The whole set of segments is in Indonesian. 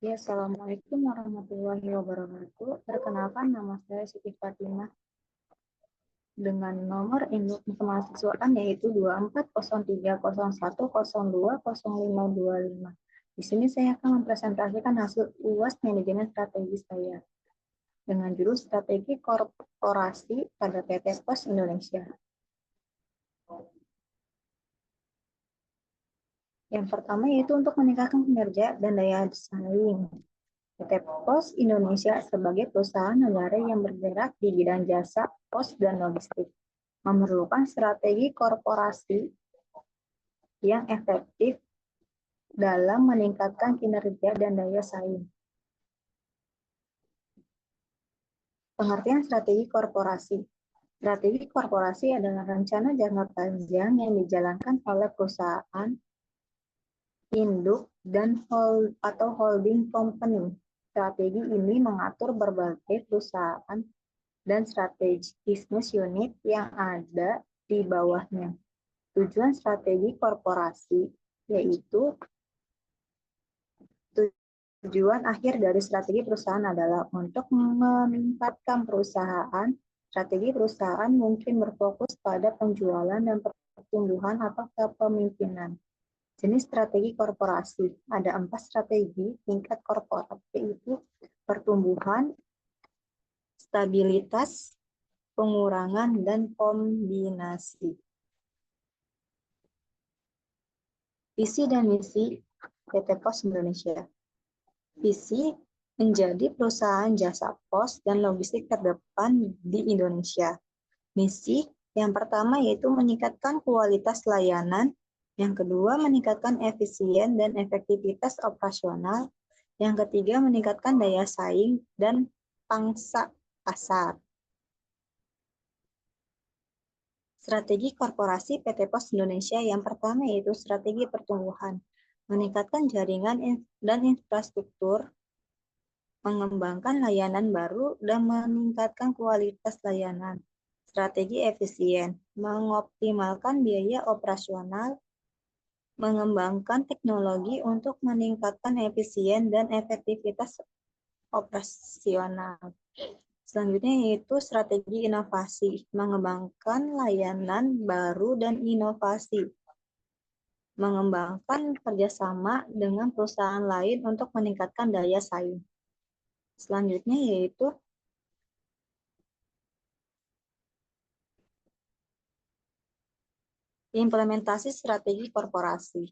Ya, Assalamualaikum warahmatullahi wabarakatuh. Perkenalkan, nama saya Siti Fatimah dengan nomor induk kemahasiswaan yaitu 240301020525. Di sini saya akan mempresentasikan hasil UAS Manajemen Strategi saya dengan judul Strategi Korporasi pada PT Pos Indonesia. Yang pertama yaitu untuk meningkatkan kinerja dan daya saing. PT Pos Indonesia sebagai perusahaan negara yang bergerak di bidang jasa, pos, dan logistik memerlukan strategi korporasi yang efektif dalam meningkatkan kinerja dan daya saing. Pengertian strategi korporasi. Strategi korporasi adalah rencana jangka panjang yang dijalankan oleh perusahaan, induk, dan holding company. Strategi ini mengatur berbagai perusahaan dan strategi bisnis unit yang ada di bawahnya. Tujuan strategi korporasi yaitu tujuan akhir dari strategi perusahaan adalah untuk meningkatkan perusahaan. Strategi perusahaan mungkin berfokus pada penjualan dan pertumbuhan atau kepemimpinan. Jenis strategi korporasi. Ada 4 strategi tingkat korporat, yaitu pertumbuhan, stabilitas, pengurangan, dan kombinasi. Visi dan misi PT Pos Indonesia. Visi menjadi perusahaan jasa pos dan logistik terdepan di Indonesia. Misi yang pertama yaitu meningkatkan kualitas layanan, yang kedua meningkatkan efisien dan efektivitas operasional, yang ketiga meningkatkan daya saing dan pangsa pasar. Strategi korporasi PT Pos Indonesia yang pertama yaitu strategi pertumbuhan, meningkatkan jaringan dan infrastruktur, mengembangkan layanan baru, dan meningkatkan kualitas layanan. Strategi efisien, mengoptimalkan biaya operasional, mengembangkan teknologi untuk meningkatkan efisien dan efektivitas operasional. Selanjutnya yaitu strategi inovasi, mengembangkan layanan baru dan inovasi, mengembangkan kerjasama dengan perusahaan lain untuk meningkatkan daya saing. Selanjutnya yaitu implementasi strategi korporasi.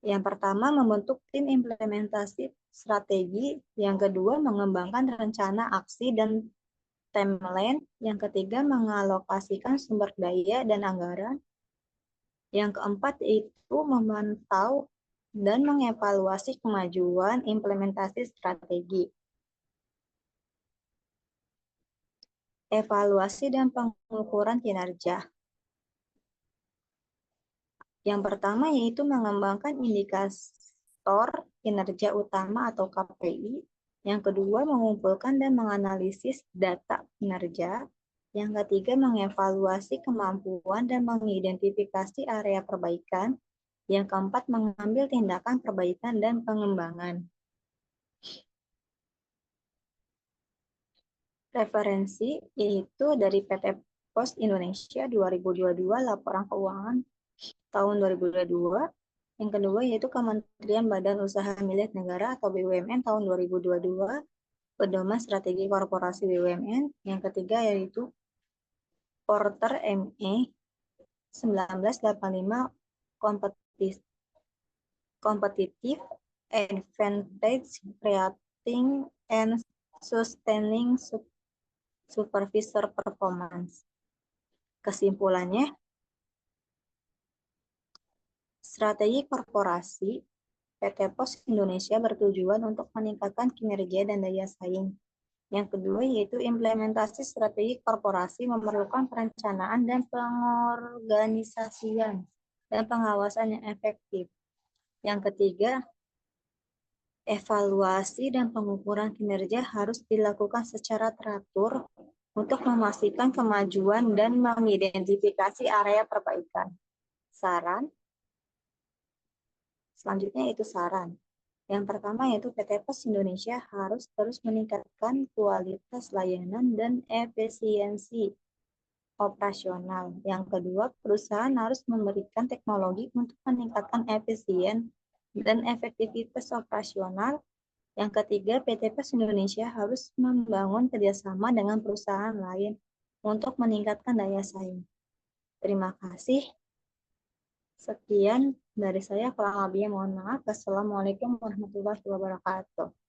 Yang pertama, membentuk tim implementasi strategi. Yang kedua, mengembangkan rencana aksi dan timeline. Yang ketiga, mengalokasikan sumber daya dan anggaran. Yang keempat, itu memantau dan mengevaluasi kemajuan implementasi strategi. Evaluasi dan pengukuran kinerja. Yang pertama yaitu mengembangkan indikator kinerja utama atau KPI. Yang kedua mengumpulkan dan menganalisis data kinerja. Yang ketiga mengevaluasi kemampuan dan mengidentifikasi area perbaikan. Yang keempat mengambil tindakan perbaikan dan pengembangan. Referensi yaitu dari PT Pos Indonesia 2022 laporan keuangan tahun 2022. Yang kedua yaitu Kementerian Badan Usaha Milik Negara atau BUMN tahun 2022, pedoman strategi korporasi BUMN. Yang ketiga yaitu Porter ME 1985 Competitive Advantage Creating and Sustaining Supervisor Performance. Kesimpulannya, strategi korporasi PT Pos Indonesia bertujuan untuk meningkatkan kinerja dan daya saing. Yang kedua yaitu implementasi strategi korporasi memerlukan perencanaan dan pengorganisasian dan pengawasan yang efektif. Yang ketiga, evaluasi dan pengukuran kinerja harus dilakukan secara teratur untuk memastikan kemajuan dan mengidentifikasi area perbaikan. Saran. Selanjutnya itu saran. Yang pertama yaitu PT Pos Indonesia harus terus meningkatkan kualitas layanan dan efisiensi operasional. Yang kedua, perusahaan harus memberikan teknologi untuk meningkatkan efisien dan efektivitas operasional. Yang ketiga, PT Pos Indonesia harus membangun kerjasama dengan perusahaan lain untuk meningkatkan daya saing. Terima kasih. Sekian dari saya, kurang lebihnya mohon maaf. Wassalamualaikum warahmatullahi wabarakatuh.